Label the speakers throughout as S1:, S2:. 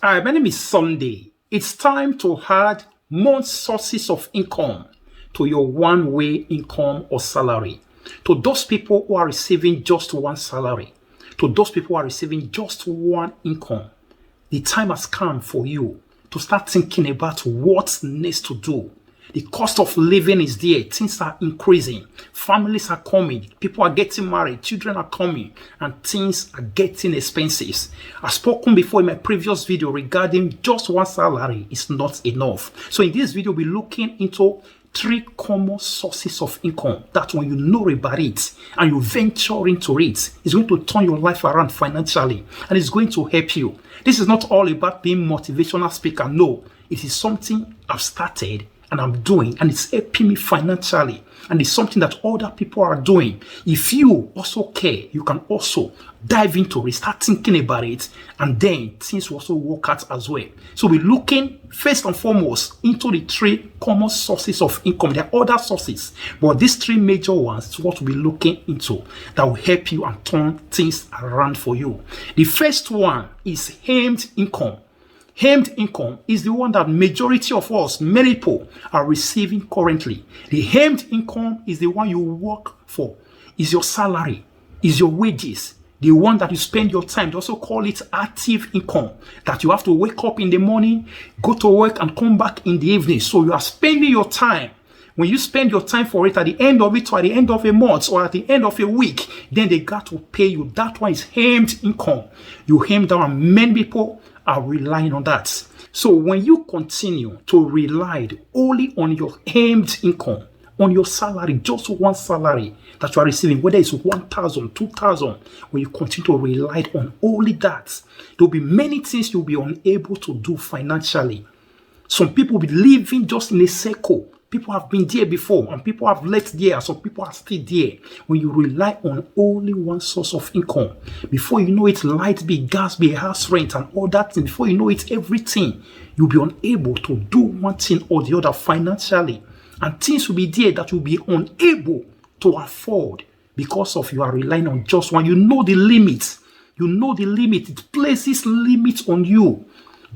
S1: Hi, my name is Sunday. It's time to add more sources of income to your one-way income or salary. To those people who are receiving just one salary, to those people who are receiving just one income, the time has come for you to start thinking about what's next to do. The cost of living is there. Things are increasing. Families are coming. People are getting married. Children are coming. And things are getting expensive. I've spoken before in my previous video regarding just one salary is not enough. So in this video, we're looking into 3 common sources of income that when you know about it and you venture into it, it's going to turn your life around financially and it's going to help you. This is not all about being motivational speaker. No, it is something I've started and I'm doing, and it's helping me financially, and it's something that other people are doing. If you also care, you can also dive into it, start thinking about it, and then things will also work out as well. So we're looking first and foremost into the 3 common sources of income. There are other sources, but these 3 major ones is what we'll be looking into that will help you and turn things around for you. The first one is hemmed income. Hemmed income is the one that majority of us, many people, are receiving currently. The hemmed income is the one you work for, is your salary, is your wages, the one that you spend your time. They also call it active income, that you have to wake up in the morning, go to work and come back in the evening. So you are spending your time. When you spend your time for it at the end of it, or at the end of a month, or at the end of a week, then they got to pay you. That one is hemmed income. You hem down, and many people are relying on that. So when you continue to rely only on your hemmed income, on your salary, just one salary that you are receiving, whether it's 1,000, 2,000, when you continue to rely on only that, there will be many things you'll be unable to do financially. Some people will be living just in a circle. People have been there before, and people have left there, and some people are still there. When you rely on only one source of income, before you know it, light bill, gas bill, house rent, and all that thing, before you know it, everything, you'll be unable to do one thing or the other financially. And things will be there that you'll be unable to afford because of you are relying on just one. You know the limits. You know the limit. It places limits on you.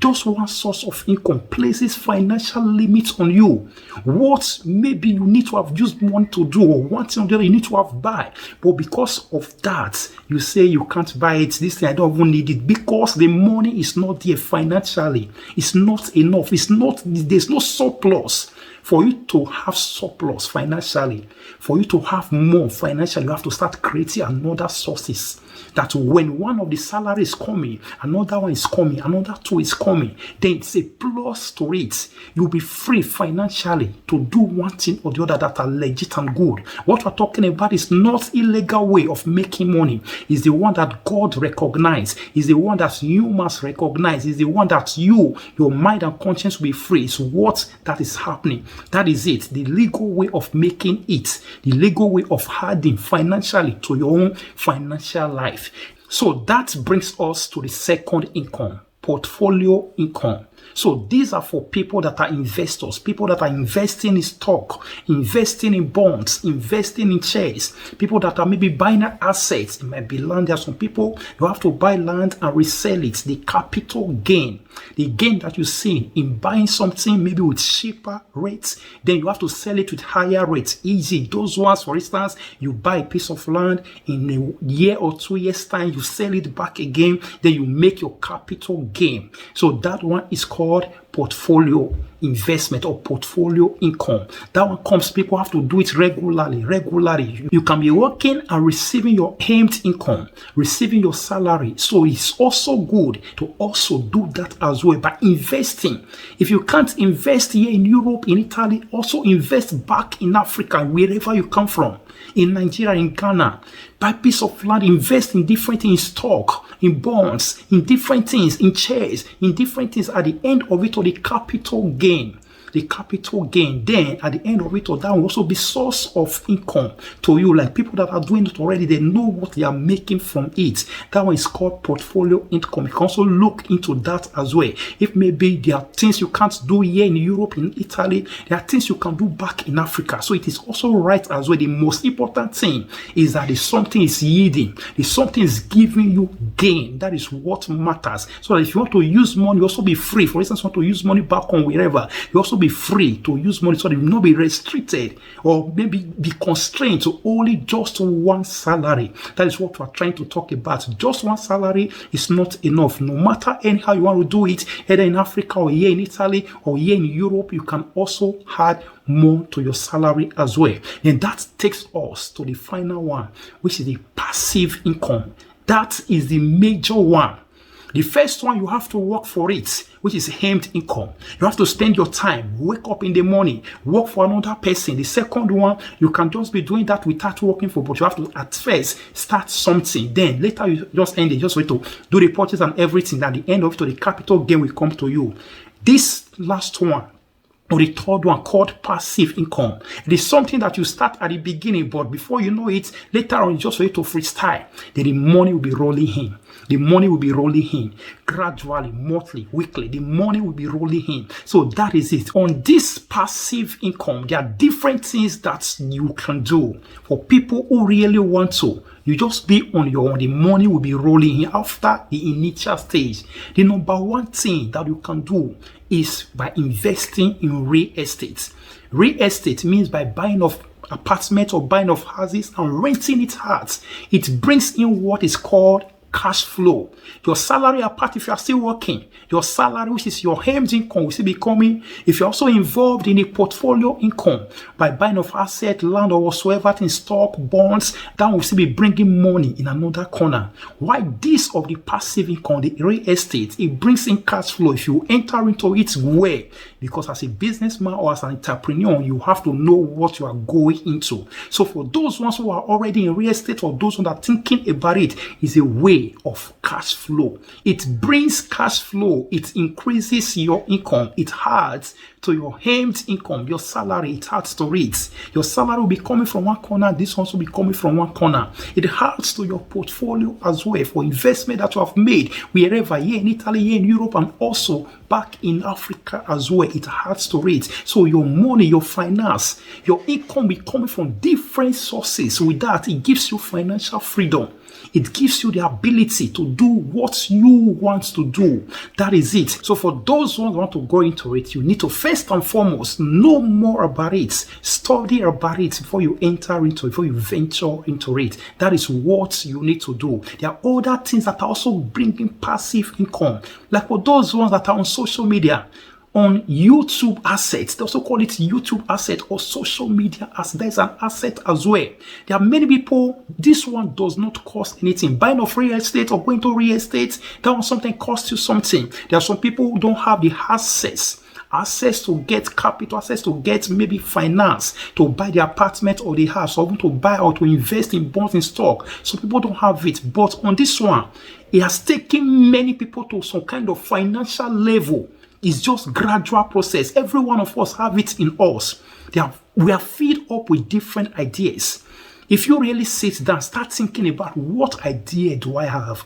S1: Just one source of income places financial limits on you. What maybe you need to have used money to do, or one thing or the other you need to have buy. But because of that, you say you can't buy it. This thing, I don't even need it. Because the money is not there financially. It's not enough. There's no surplus. For you to have surplus financially, for you to have more financially, you have to start creating another sources. That when one of the salaries is coming, another one is coming, another 2 is coming, then it's a plus to it. You'll be free financially to do one thing or the other that are legit and good. What we're talking about is not illegal way of making money. It's the one that God recognizes. It's the one that you must recognize. It's the one that your mind and conscience will be free. It's what that is happening. That is it. The legal way of making it. The legal way of adding financially to your own financial life. So that brings us to the second income, portfolio income. So these are for people that are investors, people that are investing in stock, investing in bonds, investing in shares, people that are maybe buying assets. It might be land. There are some people, you have to buy land and resell it. The capital gain, the gain that you see in buying something maybe with cheaper rates, then you have to sell it with higher rates. Easy. Those ones, for instance, you buy a piece of land in a year or 2 years time, you sell it back again, then you make your capital gain. So that one is called portfolio investment or portfolio income. That one comes, people have to do it regularly. You can be working and receiving your hemmed income, receiving your salary. So it's also good to also do that as well by investing. If you can't invest here in Europe, in Italy, also invest back in Africa, wherever you come from. In Nigeria, in Ghana, buy a piece of land, invest in different things, in stock, in bonds, in different things, in shares, in different things. At the end of it, or the capital gain. the capital gain. Then at the end of it, that will also be source of income to you. Like people that are doing it already, they know what they are making from it. That one is called portfolio income. You can also look into that as well. If maybe there are things you can't do here in Europe, in Italy, there are things you can do back in Africa. So it is also right as well. The most important thing is that if something is yielding, if something is giving you gain, that is what matters. So that if you want to use money, you also be free. For instance, you want to use money back home, wherever, you also be free to use money so that you will not be restricted or maybe be constrained to only just one salary. That is what we're trying to talk about. Just one salary is not enough. No matter anyhow you want to do it, either in Africa or here in Italy or here in Europe, you can also add more to your salary as well. And that takes us to the final one, which is the passive income. That is the major one. The first one, you have to work for it, which is earned income. You have to spend your time, wake up in the morning, work for another person. The second one, you can just be doing that without working for, but you have to at first start something. Then later you just end it, just wait to do the purchase and everything. At the end of it, the capital gain will come to you. This last one, or the third one, called passive income. It is something that you start at the beginning, but before you know it, later on, you just wait to freestyle. Then the money will be rolling in. The money will be rolling in gradually, monthly, weekly. The money will be rolling in. So that is it. On this passive income, there are different things that you can do for people who really want to. You just be on your own. The money will be rolling in after the initial stage. The number one thing that you can do is by investing in real estate. Real estate means by buying of apartments or buying of houses and renting it out. It brings in what is called cash flow. Your salary apart, if you are still working, your salary, which is your earned income, will still be coming. If you're also involved in a portfolio income by buying of asset, land, or whatsoever in stock, bonds, that will still be bringing money in another corner. Why this of the passive income, the real estate, it brings in cash flow if you enter into it well. Because as a businessman or as an entrepreneur, you have to know what you are going into. So for those ones who are already in real estate or those who are thinking about it, is a way of cash flow. It brings cash flow. It increases your income. It adds to your earned income, your salary. It adds to it. Your salary will be coming from one corner. This one will be coming from one corner. It adds to your portfolio as well for investment that you have made wherever, here in Italy, here in Europe, and also back in Africa as well. It adds to it. So your money, your finance, your income will be coming from different sources. With that, it gives you financial freedom. It gives you the ability to do what you want to do. That is it. So for those ones who want to go into it, you need to first and foremost know more about it. Study about it before you enter into it, before you venture into it. That is what you need to do. There are other things that are also bringing passive income. Like for those ones that are on social media, on YouTube assets. They also call it YouTube asset or social media asset. There's an asset as well. There are many people, this one does not cost anything. Buying of real estate or going to real estate, that one something costs you something. There are some people who don't have the access to get capital, access to get maybe finance to buy the apartment or the house, or even to buy or to invest in bonds and stock. Some people don't have it. But on this one, it has taken many people to some kind of financial level. It's just gradual process. Every one of us have it in us. We are filled up with different ideas. If you really sit down, start thinking about what idea do I have?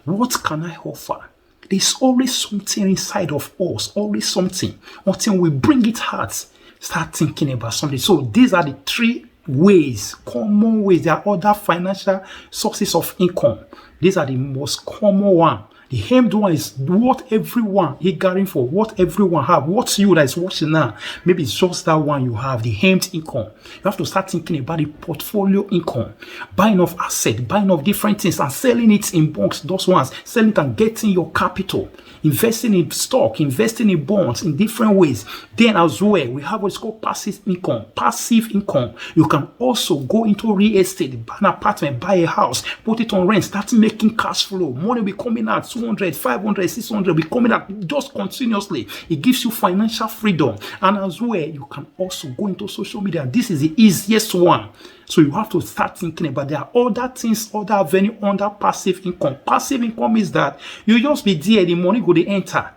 S1: What can I offer? There's always something inside of us, always something. Until we bring it out, start thinking about something. So these are the three ways, common ways. There are other financial sources of income. These are the most common one. The aimed one is what everyone is gathering for, what everyone have. What's you that is watching now? Maybe it's just that one you have, the aimed income. You have to start thinking about the portfolio income, buying of asset, buying of different things and selling it in bulks, those ones, selling it and getting your capital, investing in stock, investing in bonds in different ways. Then as well, we have what's called passive income. Passive income. You can also go into real estate, buy an apartment, buy a house, put it on rent, start making cash flow. Money will be coming out, 200, 500, 600 will be coming out just continuously. It gives you financial freedom. And as well, you can also go into social media. This is the easiest one. So you have to start thinking about there are other things, other avenue under passive income. Passive income is that you just be there, the money go to enter.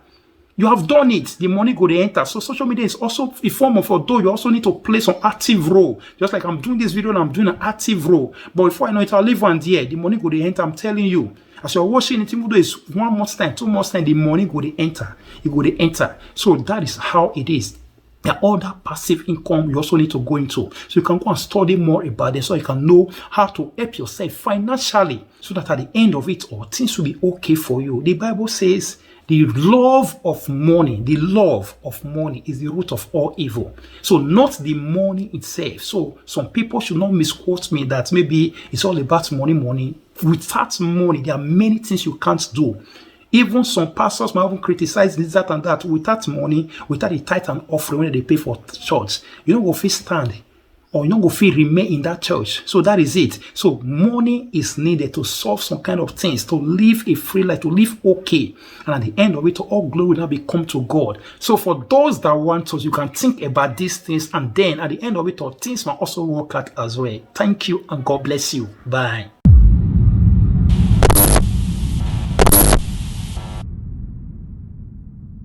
S1: You have done it. The money go to enter. So social media is also a form of, although you also need to play some active role. Just like I'm doing this video and I'm doing an active role. But before I know it, I'll leave one there. The money go to enter. I'm telling you. As you're watching it, even though it's 1 month time, 2 months time, the money go to enter. It go to enter. So that is how it is. There are other passive income you also need to go into. So you can go and study more about it so you can know how to help yourself financially so that at the end of it all, things will be okay for you. The Bible says the love of money is the root of all evil. So not the money itself. So some people should not misquote me that maybe it's all about money. Without money, there are many things you can't do. Even some pastors might even criticize this, that, and that. Without money, without a tithe and offering when they pay for church, you don't go feel stand or you don't go feel remain in that church. So that is it. So money is needed to solve some kind of things, to live a free life, to live okay. And at the end of it, all glory will now become to God. So for those that want us, you can think about these things, and then at the end of it all, things might also work out as well. Thank you and God bless you. Bye.